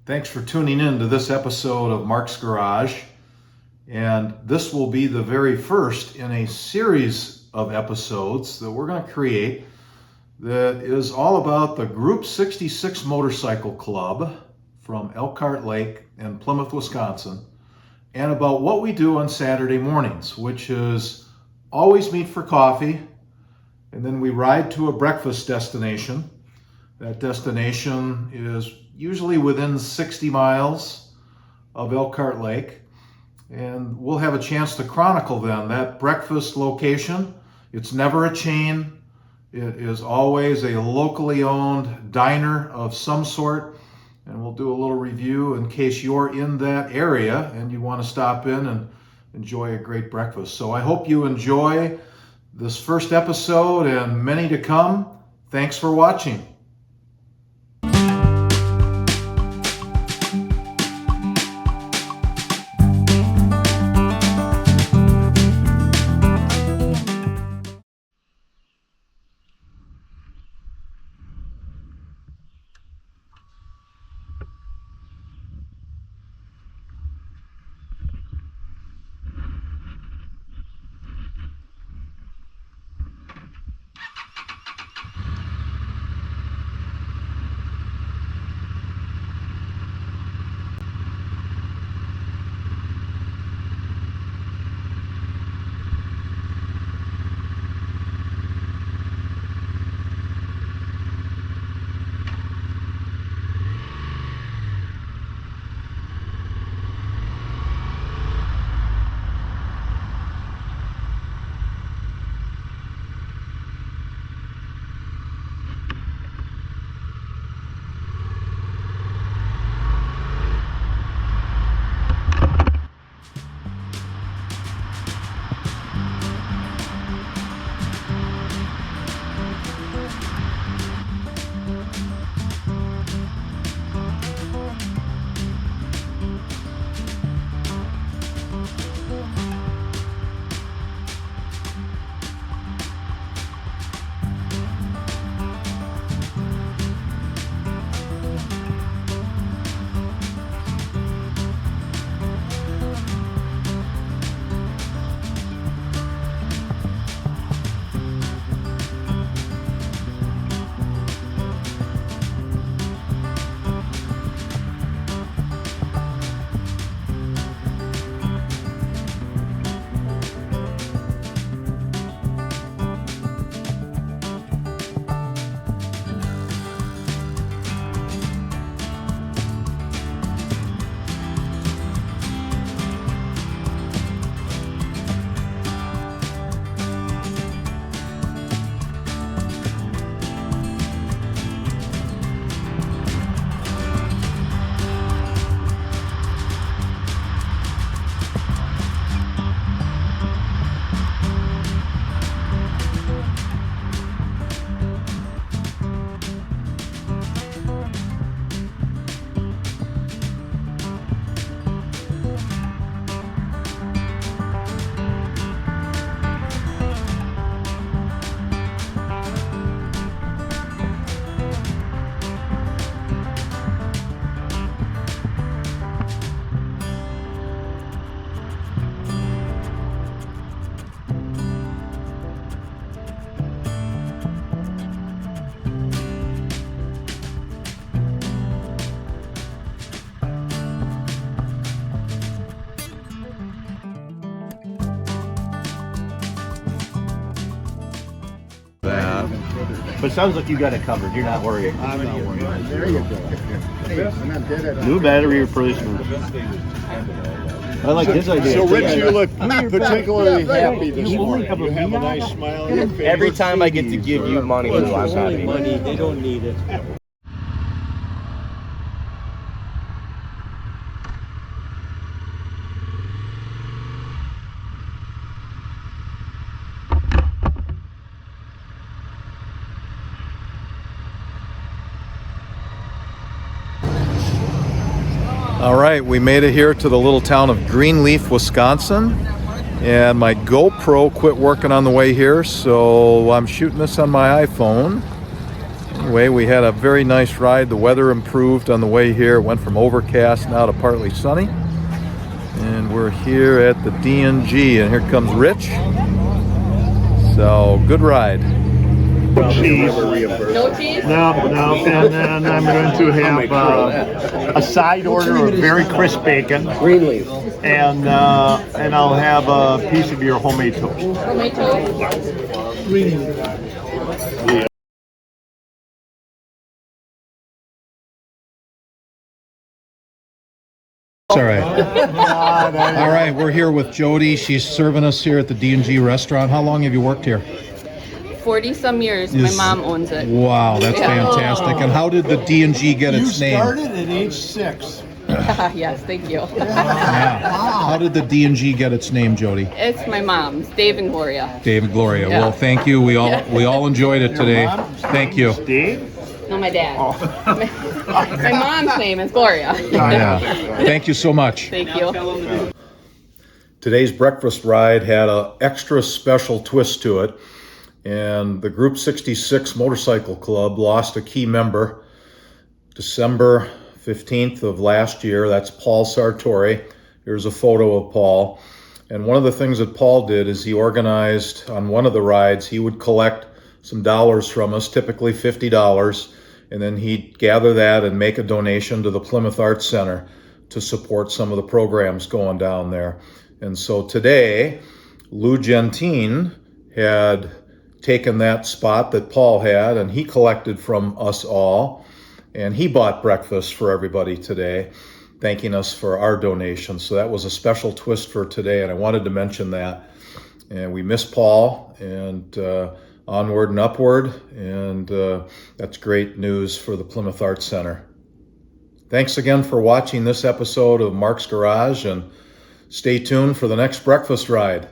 Thanks for tuning in to this episode of Mark's Garage. And this will be the very first in a series of episodes that we're going to create that is all about the Group 66 Motorcycle Club from Elkhart Lake in Plymouth, Wisconsin, and about what we do on Saturday mornings, which is always meet for coffee, and then we ride to a breakfast destination. That destination is usually within 60 miles of Elkhart Lake, and we'll have a chance to chronicle then that breakfast location. It's never a chain. It is always a locally owned diner of some sort, and we'll do a little review in case you're in that area and you want to stop in and enjoy a great breakfast. So I hope you enjoy this first episode and many to come. Thanks for watching. But it sounds like you got it covered. You're not worried. I'm not worried. There you go. Hey, I'm not dead at New battery replacement. I like his idea. So, Rich, you look particularly happy this morning. You have a nice smile on your face. Every time I get to give you money, I'm happy. Money, they don't need it. All right, we made it here to the little town of Greenleaf, Wisconsin, and my GoPro quit working on the way here, so I'm shooting this on my iPhone. Anyway, we had a very nice ride. The weather improved on the way here. It went from overcast now to partly sunny. And we're here at the D&G, and here comes Rich. So, good ride. Cheese. No cheese? No. And then I'm going to have a side order of very crisp bacon. Greenleaf. And I'll have a piece of your homemade toast. Homemade toast? It's all right. All right, we're here with Jody. She's serving us here at the D&G restaurant. How long have you worked here? 40-some years. My mom owns it. Wow, that's fantastic. And how did the D&G get its name? You started at age 6. Yes, thank you. Yeah. How did the D&G get its name, Jody? It's my mom's, Dave and Gloria. Dave and Gloria. Yeah. Well, thank you. We all enjoyed it today. Thank you. Dave? No, my dad. My mom's name is Gloria. Yeah. Thank you so much. Thank you. Today's breakfast ride had an extra special twist to it, and the Group 66 Motorcycle Club lost a key member December 15th of last year. That's Paul Sartori. Here's a photo of Paul. And one of the things that Paul did is he organized on one of the rides, he would collect some dollars from us, typically $50, and then he'd gather that and make a donation to the Plymouth Arts Center to support some of the programs going down there. And so today, Lou Gentine had taken that spot that Paul had, and he collected from us all, and he bought breakfast for everybody today, thanking us for our donation. So that was a special twist for today, and I wanted to mention that. And we miss Paul, and onward and upward, and that's great news for the Plymouth Arts Center. Thanks again for watching this episode of Mark's Garage, and stay tuned for the next breakfast ride.